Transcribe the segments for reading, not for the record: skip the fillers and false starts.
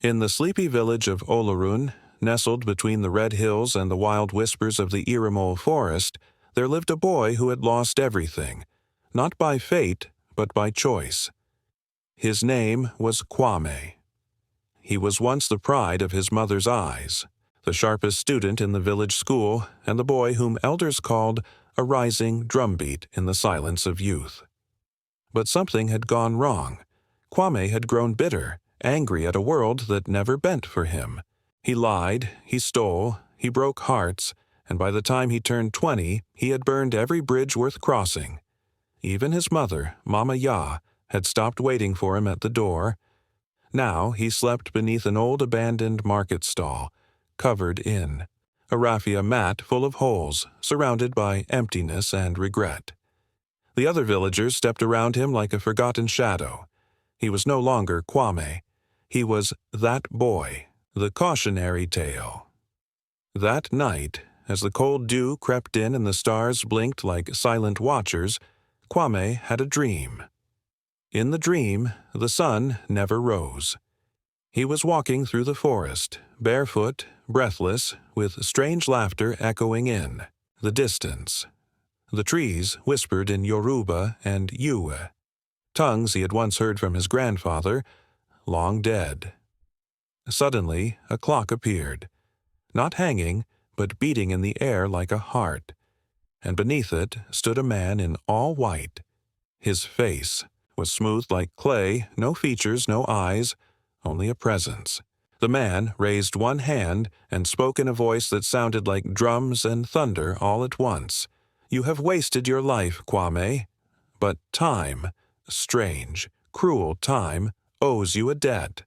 In the sleepy village of Olarun, nestled between the red hills and the wild whispers of the Iramol forest, there lived a boy who had lost everything, not by fate, but by choice. His name was Kwame. He was once the pride of his mother's eyes, the sharpest student in the village school, and the boy whom elders called a rising drumbeat in the silence of youth. But something had gone wrong. Kwame had grown bitter, angry at a world that never bent for him. He lied, he stole, he broke hearts, and by the time he turned 20, he had burned every bridge worth crossing. Even his mother, Mama Ya, had stopped waiting for him at the door. Now he slept beneath an old abandoned market stall, covered in, a raffia mat full of holes, surrounded by emptiness and regret. The other villagers stepped around him like a forgotten shadow. He was no longer Kwame. He was that boy, the cautionary tale. That night, as the cold dew crept in and the stars blinked like silent watchers, Kwame had a dream. In the dream, the sun never rose. He was walking through the forest, barefoot, breathless, with strange laughter echoing in the distance. The trees whispered in Yoruba and Yue, tongues he had once heard from his grandfather, long dead. Suddenly, a clock appeared, not hanging, but beating in the air like a heart, and beneath it stood a man in all white. His face was smooth like clay, no features, no eyes, only a presence. The man raised one hand and spoke in a voice that sounded like drums and thunder all at once. "You have wasted your life, Kwame, but time, strange, cruel time, owes you a debt."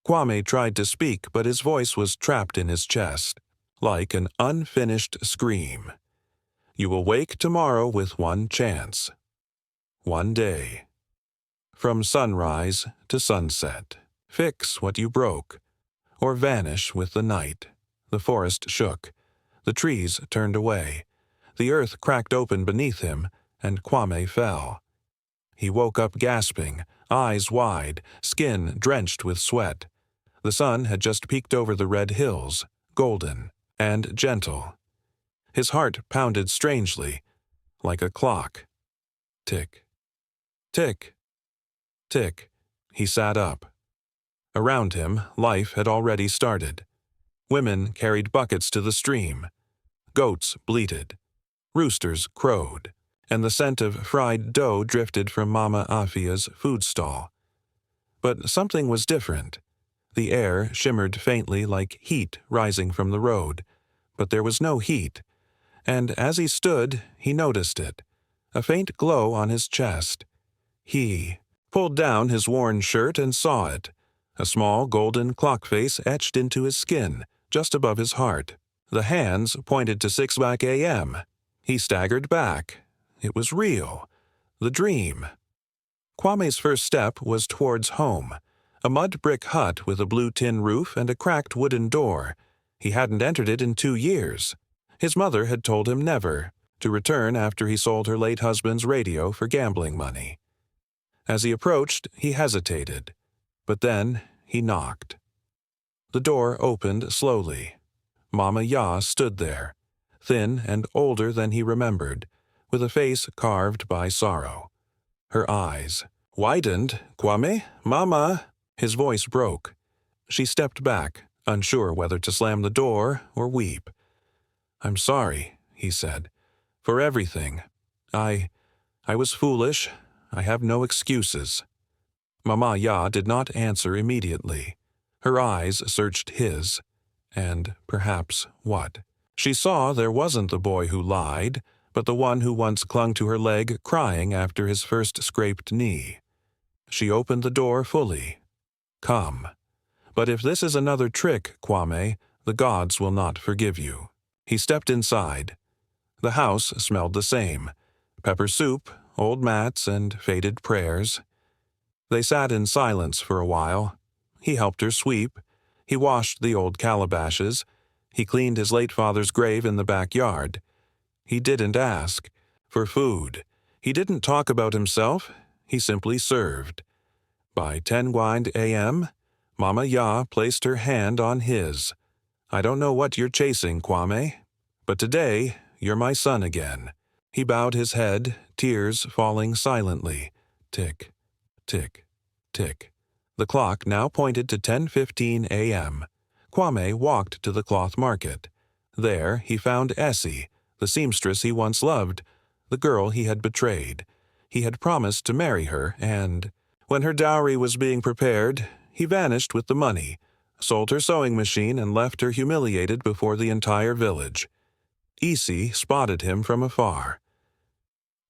Kwame tried to speak, but his voice was trapped in his chest, like an unfinished scream. "You will wake tomorrow with one chance. One day. From sunrise to sunset, fix what you broke, or vanish with the night." The forest shook. The trees turned away. The earth cracked open beneath him, and Kwame fell. He woke up gasping, eyes wide, skin drenched with sweat. The sun had just peeked over the red hills, golden and gentle. His heart pounded strangely, like a clock. Tick, tick, tick. He sat up. Around him, life had already started. Women carried buckets to the stream. Goats bleated. Roosters crowed, and the scent of fried dough drifted from Mama Afia's food stall. But something was different. The air shimmered faintly like heat rising from the road, but there was no heat, and as he stood, he noticed it, a faint glow on his chest. He pulled down his worn shirt and saw it, a small golden clock face etched into his skin, just above his heart. The hands pointed to 6 a.m. He staggered back. It was real. The dream. Kwame's first step was towards home, a mud brick hut with a blue tin roof and a cracked wooden door. He hadn't entered it in 2 years. His mother had told him never, to return after he sold her late husband's radio for gambling money. As he approached, he hesitated, but then he knocked. The door opened slowly. Mama Ya stood there, thin and older than he remembered, with a face carved by sorrow. Her eyes widened. "Kwame? Mama!" His voice broke. She stepped back, unsure whether to slam the door or weep. "I'm sorry," he said, "for everything. I was foolish. I have no excuses." Mama Ya did not answer immediately. Her eyes searched his, and perhaps what? She saw there wasn't the boy who lied, but the one who once clung to her leg crying after his first scraped knee. She opened the door fully. "Come. But if this is another trick, Kwame, the gods will not forgive you." He stepped inside. The house smelled the same. Pepper soup, old mats, and faded prayers. They sat in silence for a while. He helped her sweep. He washed the old calabashes. He cleaned his late father's grave in the backyard. He didn't ask for food. He didn't talk about himself. He simply served. By 10 a.m., Mama Ya placed her hand on his. "I don't know what you're chasing, Kwame, but today you're my son again." He bowed his head, tears falling silently. Tick, tick, tick. The clock now pointed to 10:15 a.m. Kwame walked to the cloth market. There he found Essie, the seamstress he once loved, the girl he had betrayed. He had promised to marry her, and when her dowry was being prepared, he vanished with the money, sold her sewing machine, and left her humiliated before the entire village. Essie spotted him from afar.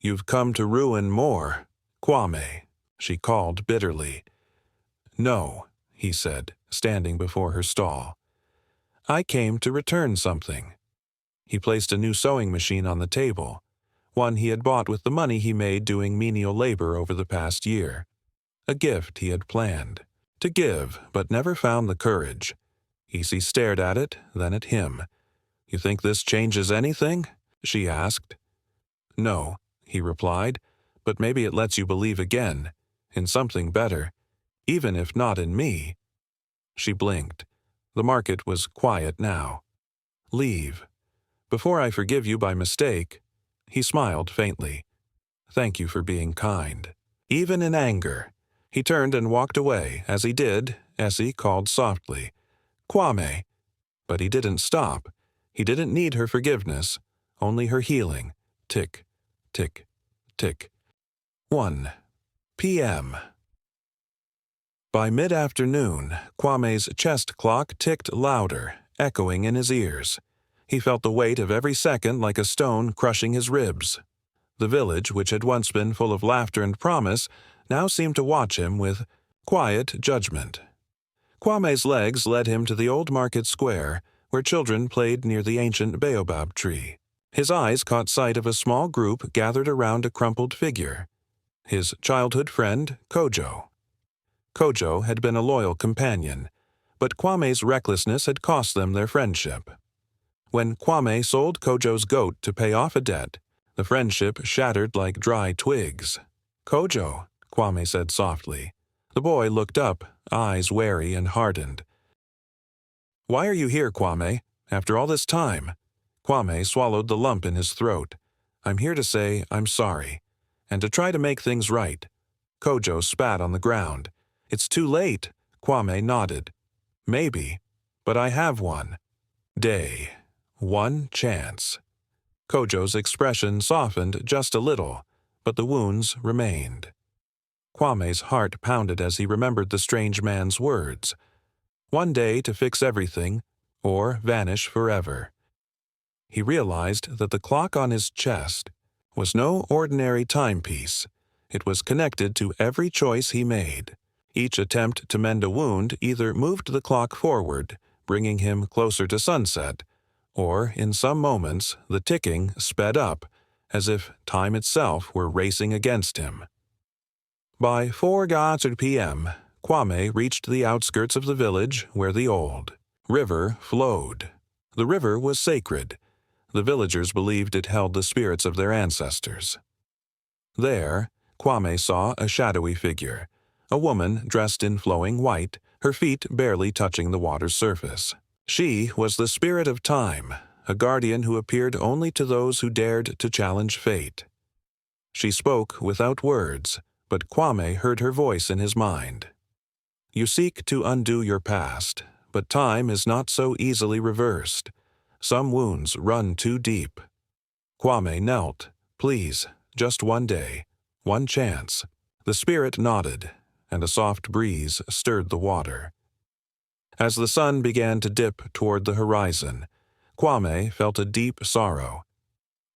"You've come to ruin more, Kwame," she called bitterly. "No," he said, standing before her stall. "I came to return something." He placed a new sewing machine on the table, one he had bought with the money he made doing menial labor over the past year. A gift he had planned to give, but never found the courage. Essie stared at it, then at him. "You think this changes anything?" she asked. "No," he replied, "but maybe it lets you believe again, in something better, even if not in me." She blinked. The market was quiet now. "Leave. Before I forgive you by mistake." He smiled faintly. "Thank you for being kind." Even in anger. He turned and walked away. As he did, Essie called softly, "Kwame." But he didn't stop. He didn't need her forgiveness, only her healing. Tick, tick, tick. 1 p.m. By mid-afternoon, Kwame's chest clock ticked louder, echoing in his ears. He felt the weight of every second like a stone crushing his ribs. The village, which had once been full of laughter and promise, now seemed to watch him with quiet judgment. Kwame's legs led him to the old market square, where children played near the ancient baobab tree. His eyes caught sight of a small group gathered around a crumpled figure. His childhood friend, Kojo. Kojo had been a loyal companion, but Kwame's recklessness had cost them their friendship. When Kwame sold Kojo's goat to pay off a debt, the friendship shattered like dry twigs. "Kojo," Kwame said softly. The boy looked up, eyes wary and hardened. "Why are you here, Kwame, after all this time?" Kwame swallowed the lump in his throat. "I'm here to say I'm sorry, and to try to make things right." Kojo spat on the ground. "It's too late," Kwame nodded. "Maybe, but I have one chance." Kojo's expression softened just a little, but the wounds remained. Kwame's heart pounded as he remembered the strange man's words. One day to fix everything, or vanish forever. He realized that the clock on his chest was no ordinary timepiece. It was connected to every choice he made. Each attempt to mend a wound either moved the clock forward, bringing him closer to sunset, or, in some moments, the ticking sped up, as if time itself were racing against him. By 4 p.m., Kwame reached the outskirts of the village where the old river flowed. The river was sacred. The villagers believed it held the spirits of their ancestors. There, Kwame saw a shadowy figure, a woman dressed in flowing white, her feet barely touching the water's surface. She was the spirit of time, a guardian who appeared only to those who dared to challenge fate. She spoke without words, but Kwame heard her voice in his mind. "You seek to undo your past, but time is not so easily reversed. Some wounds run too deep." Kwame knelt. "Please, just one day, one chance." The spirit nodded, and a soft breeze stirred the water. As the sun began to dip toward the horizon, Kwame felt a deep sorrow.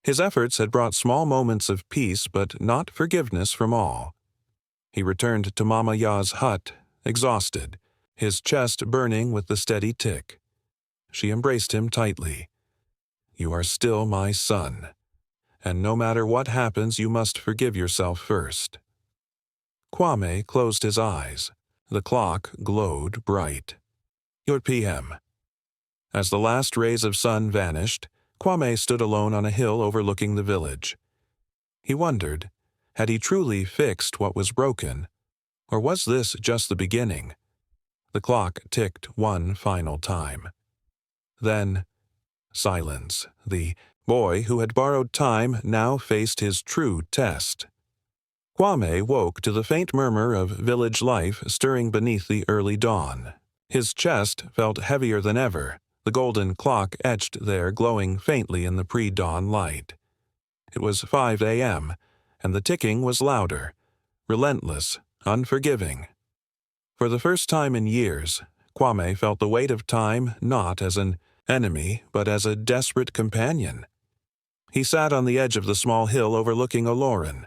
His efforts had brought small moments of peace, but not forgiveness from all. He returned to Mama Ya's hut, exhausted, his chest burning with the steady tick. She embraced him tightly. "You are still my son, and no matter what happens, you must forgive yourself first." Kwame closed his eyes. The clock glowed bright. 8 p.m. As the last rays of sun vanished, Kwame stood alone on a hill overlooking the village. He wondered, had he truly fixed what was broken, or was this just the beginning? The clock ticked one final time. Then, silence. The boy who had borrowed time now faced his true test. Kwame woke to the faint murmur of village life stirring beneath the early dawn. His chest felt heavier than ever, the golden clock etched there glowing faintly in the pre-dawn light. It was 5 a.m., and the ticking was louder, relentless, unforgiving. For the first time in years, Kwame felt the weight of time not as an enemy, but as a desperate companion. He sat on the edge of the small hill overlooking Oloran,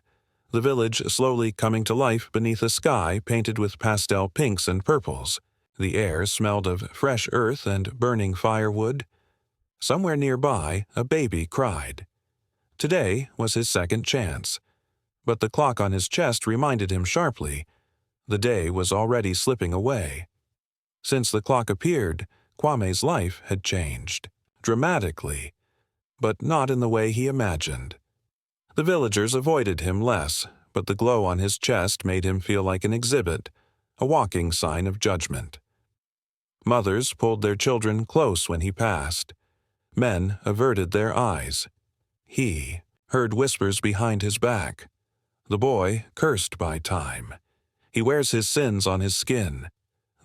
the village slowly coming to life beneath a sky painted with pastel pinks and purples. The air smelled of fresh earth and burning firewood. Somewhere nearby, a baby cried. Today was his second chance, but the clock on his chest reminded him sharply the day was already slipping away. Since the clock appeared, Kwame's life had changed, dramatically, but not in the way he imagined. The villagers avoided him less, but the glow on his chest made him feel like an exhibit, a walking sign of judgment. Mothers pulled their children close when he passed. Men averted their eyes. He heard whispers behind his back. The boy cursed by time. He wears his sins on his skin,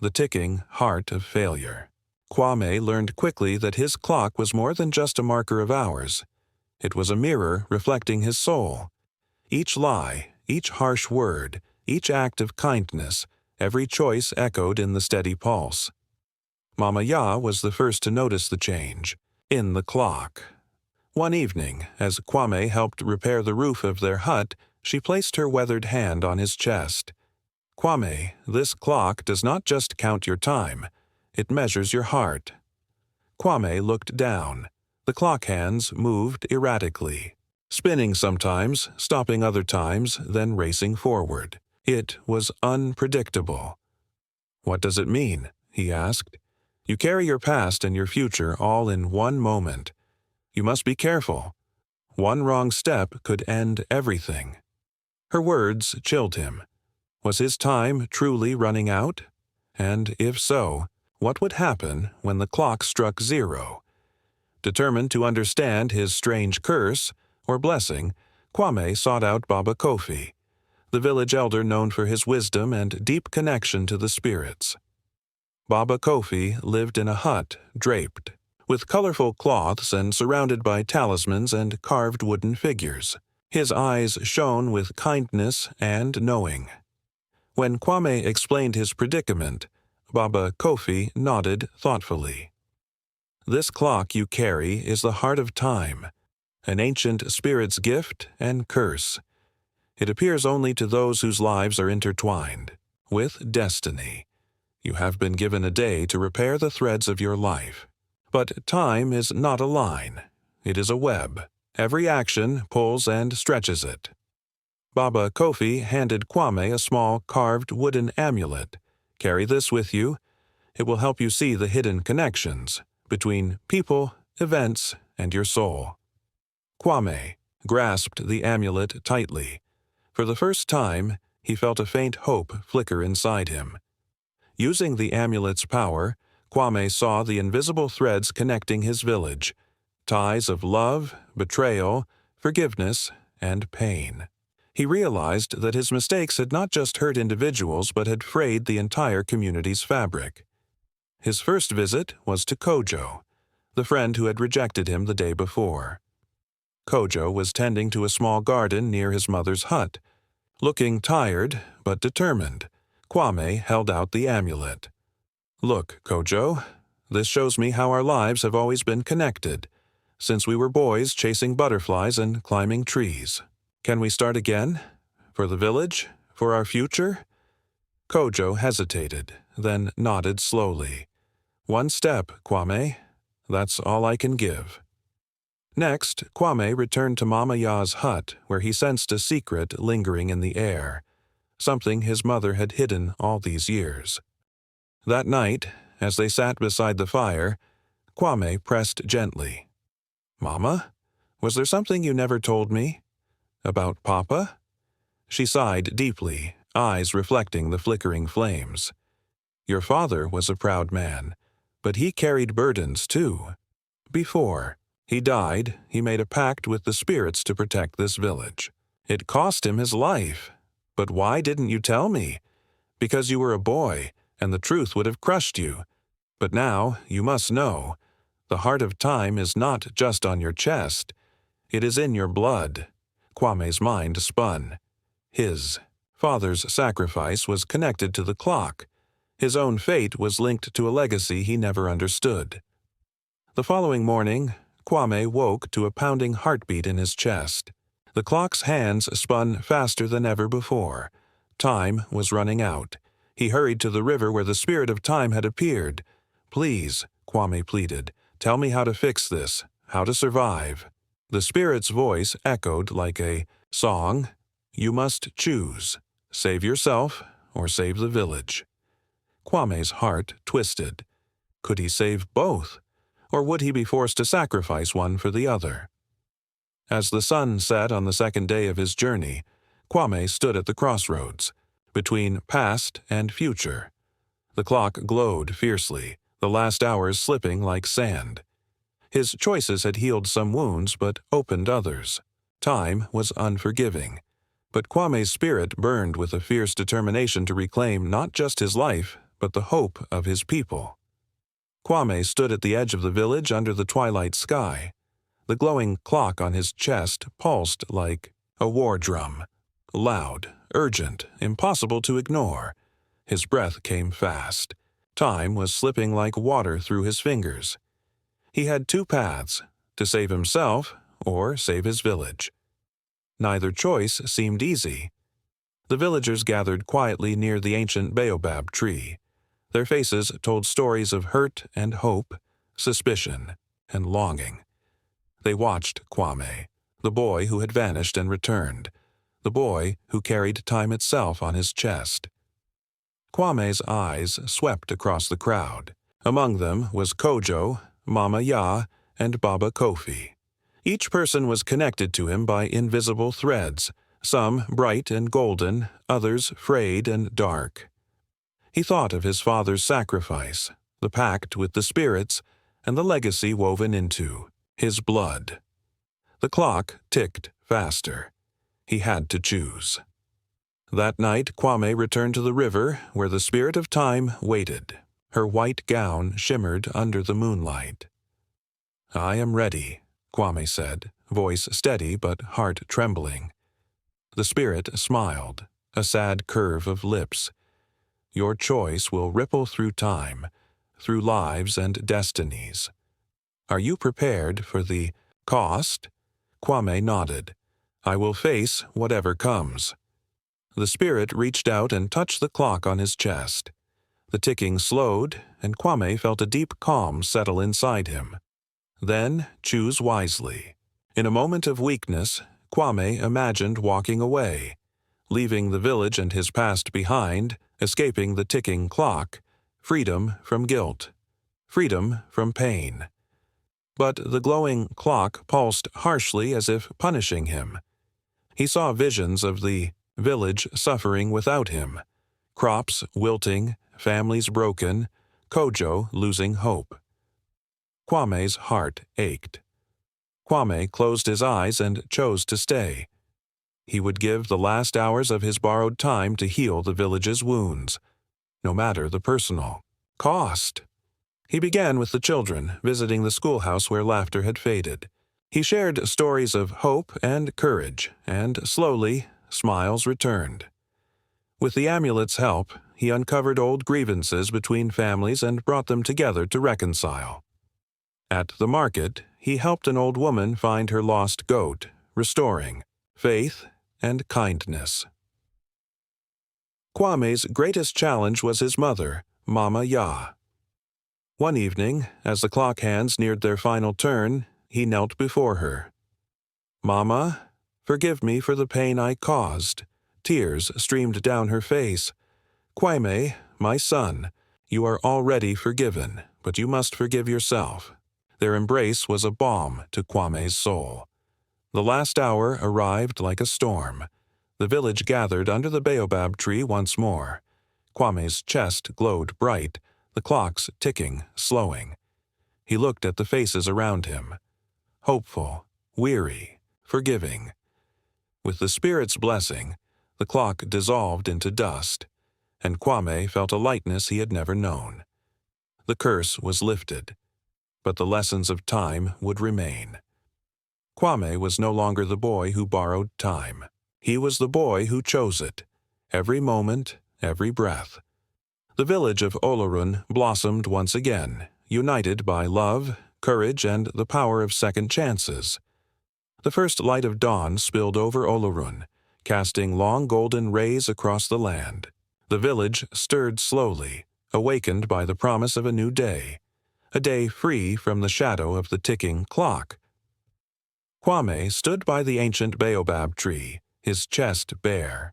the ticking heart of failure. Kwame learned quickly that his clock was more than just a marker of hours. It was a mirror reflecting his soul. Each lie, each harsh word, each act of kindness, every choice echoed in the steady pulse. Mama Ya was the first to notice the change, in the clock. One evening, as Kwame helped repair the roof of their hut, she placed her weathered hand on his chest. Kwame, this clock does not just count your time, it measures your heart. Kwame looked down. The clock hands moved erratically, spinning sometimes, stopping other times, then racing forward. It was unpredictable. "What does it mean?" he asked. "You carry your past and your future all in one moment. You must be careful. One wrong step could end everything." Her words chilled him. Was his time truly running out? And if so, what would happen when the clock struck 0? Determined to understand his strange curse, or blessing, Kwame sought out Baba Kofi, the village elder known for his wisdom and deep connection to the spirits. Baba Kofi lived in a hut draped, with colorful cloths and surrounded by talismans and carved wooden figures. His eyes shone with kindness and knowing. When Kwame explained his predicament, Baba Kofi nodded thoughtfully. "This clock you carry is the heart of time, an ancient spirit's gift and curse. It appears only to those whose lives are intertwined with destiny. You have been given a day to repair the threads of your life. But time is not a line. It is a web. Every action pulls and stretches it." Baba Kofi handed Kwame a small carved wooden amulet. "Carry this with you. It will help you see the hidden connections between people, events, and your soul." Kwame grasped the amulet tightly. For the first time, he felt a faint hope flicker inside him. Using the amulet's power, Kwame saw the invisible threads connecting his village, ties of love, betrayal, forgiveness, and pain. He realized that his mistakes had not just hurt individuals but had frayed the entire community's fabric. His first visit was to Kojo, the friend who had rejected him the day before. Kojo was tending to a small garden near his mother's hut. Looking tired but determined, Kwame held out the amulet. "Look, Kojo, this shows me how our lives have always been connected, since we were boys chasing butterflies and climbing trees. Can we start again? For the village? For our future?" Kojo hesitated, then nodded slowly. "One step, Kwame. That's all I can give." Next, Kwame returned to Mama Ya's hut, where he sensed a secret lingering in the air, something his mother had hidden all these years. That night, as they sat beside the fire, Kwame pressed gently. "Mama, was there something you never told me? About Papa?" She sighed deeply, eyes reflecting the flickering flames. Your father was a proud man, but he carried burdens too. Before he died, he made a pact with the spirits to protect this village. It cost him his life. But why didn't you tell me? Because you were a boy, and the truth would have crushed you. But now you must know. The heart of time is not just on your chest. It is in your blood. Kwame's mind spun. His father's sacrifice was connected to the clock. His own fate was linked to a legacy he never understood. The following morning, Kwame woke to a pounding heartbeat in his chest. The clock's hands spun faster than ever before. Time was running out. He hurried to the river where the spirit of time had appeared. "Please," Kwame pleaded, "tell me how to fix this, how to survive." The spirit's voice echoed like a song. "You must choose. Save yourself or save the village." Kwame's heart twisted. Could he save both? Or would he be forced to sacrifice one for the other? As the sun set on the second day of his journey, Kwame stood at the crossroads, between past and future. The clock glowed fiercely, the last hours slipping like sand. His choices had healed some wounds but opened others. Time was unforgiving. But Kwame's spirit burned with a fierce determination to reclaim not just his life, but the hope of his people. Kwame stood at the edge of the village under the twilight sky. The glowing clock on his chest pulsed like a war drum. Loud, urgent, impossible to ignore. His breath came fast. Time was slipping like water through his fingers. He had two paths, to save himself or save his village. Neither choice seemed easy. The villagers gathered quietly near the ancient baobab tree. Their faces told stories of hurt and hope, suspicion and longing. They watched Kwame, the boy who had vanished and returned, the boy who carried time itself on his chest. Kwame's eyes swept across the crowd. Among them was Kojo, Mama Ya, and Baba Kofi. Each person was connected to him by invisible threads, some bright and golden, others frayed and dark. He thought of his father's sacrifice, the pact with the spirits, and the legacy woven into his blood. The clock ticked faster. He had to choose. That night, Kwame returned to the river where the spirit of time waited. Her white gown shimmered under the moonlight. "I am ready," Kwame said, voice steady but heart trembling. The spirit smiled, a sad curve of lips. "Your choice will ripple through time, through lives and destinies. Are you prepared for the cost?" Kwame nodded. "I will face whatever comes." The spirit reached out and touched the clock on his chest. The ticking slowed, and Kwame felt a deep calm settle inside him. Then choose wisely. In a moment of weakness, Kwame imagined walking away, leaving the village and his past behind, escaping the ticking clock, freedom from guilt, freedom from pain. But the glowing clock pulsed harshly as if punishing him. He saw visions of the village suffering without him, crops wilting, families broken, Kojo losing hope. Kwame's heart ached. Kwame closed his eyes and chose to stay. He would give the last hours of his borrowed time to heal the village's wounds, no matter the personal cost. He began with the children, visiting the schoolhouse where laughter had faded. He shared stories of hope and courage, and slowly, smiles returned. With the amulet's help, he uncovered old grievances between families and brought them together to reconcile. At the market, he helped an old woman find her lost goat, restoring faith and kindness. Kwame's greatest challenge was his mother, Mama Ya. One evening, as the clock hands neared their final turn, he knelt before her. "Mama, forgive me for the pain I caused." Tears streamed down her face. "Kwame, my son, you are already forgiven, but you must forgive yourself." Their embrace was a balm to Kwame's soul. The last hour arrived like a storm. The village gathered under the baobab tree once more. Kwame's chest glowed bright, the clocks ticking, slowing. He looked at the faces around him. Hopeful, weary, forgiving. With the spirit's blessing, the clock dissolved into dust, and Kwame felt a lightness he had never known. The curse was lifted, but the lessons of time would remain. Kwame was no longer the boy who borrowed time. He was the boy who chose it, every moment, every breath. The village of Olorun blossomed once again, united by love, courage, and the power of second chances. The first light of dawn spilled over Olorun, casting long golden rays across the land. The village stirred slowly, awakened by the promise of a new day, a day free from the shadow of the ticking clock. Kwame stood by the ancient baobab tree, his chest bare.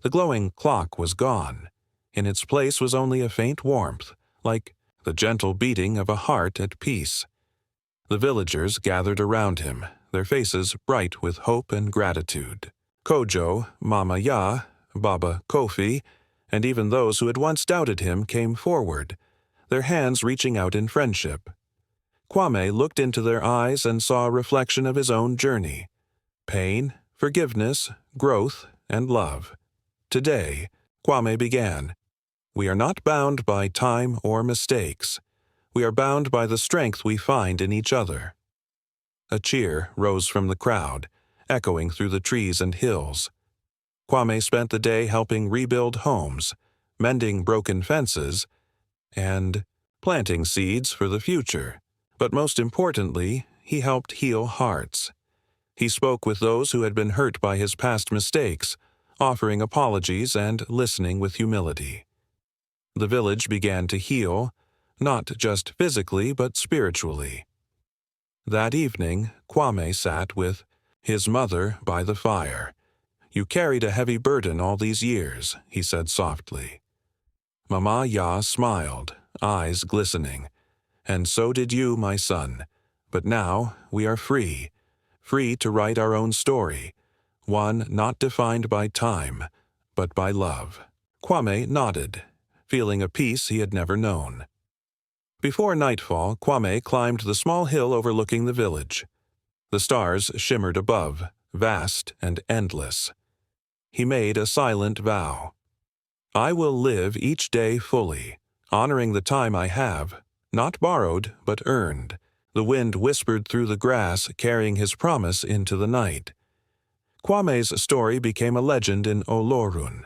The glowing clock was gone. In its place was only a faint warmth, like the gentle beating of a heart at peace. The villagers gathered around him, their faces bright with hope and gratitude. Kojo, Mama Ya, Baba Kofi, and even those who had once doubted him came forward, their hands reaching out in friendship. Kwame looked into their eyes and saw a reflection of his own journey. Pain, forgiveness, growth, and love. Today, Kwame began. We are not bound by time or mistakes. We are bound by the strength we find in each other. A cheer rose from the crowd, echoing through the trees and hills. Kwame spent the day helping rebuild homes, mending broken fences, and planting seeds for the future. But most importantly, he helped heal hearts. He spoke with those who had been hurt by his past mistakes, offering apologies and listening with humility. The village began to heal, not just physically but spiritually. That evening, Kwame sat with his mother by the fire. "You carried a heavy burden all these years," he said softly. Mama Ya smiled, eyes glistening. "And so did you, my son. But now we are free, free to write our own story, one not defined by time, but by love." Kwame nodded, feeling a peace he had never known. Before nightfall, Kwame climbed the small hill overlooking the village. The stars shimmered above, vast and endless. He made a silent vow. "I will live each day fully, honoring the time I have, not borrowed but earned." The wind whispered through the grass, carrying his promise into the night. Kwame's story became a legend in Olorun,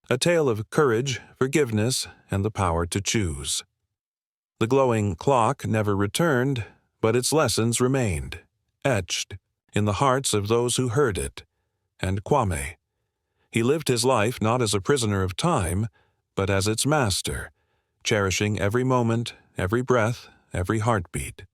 a tale of courage, forgiveness, and the power to choose. The glowing clock never returned, but its lessons remained, etched in the hearts of those who heard it. And Kwame, he lived his life not as a prisoner of time, but as its master, cherishing every moment, every breath, every heartbeat.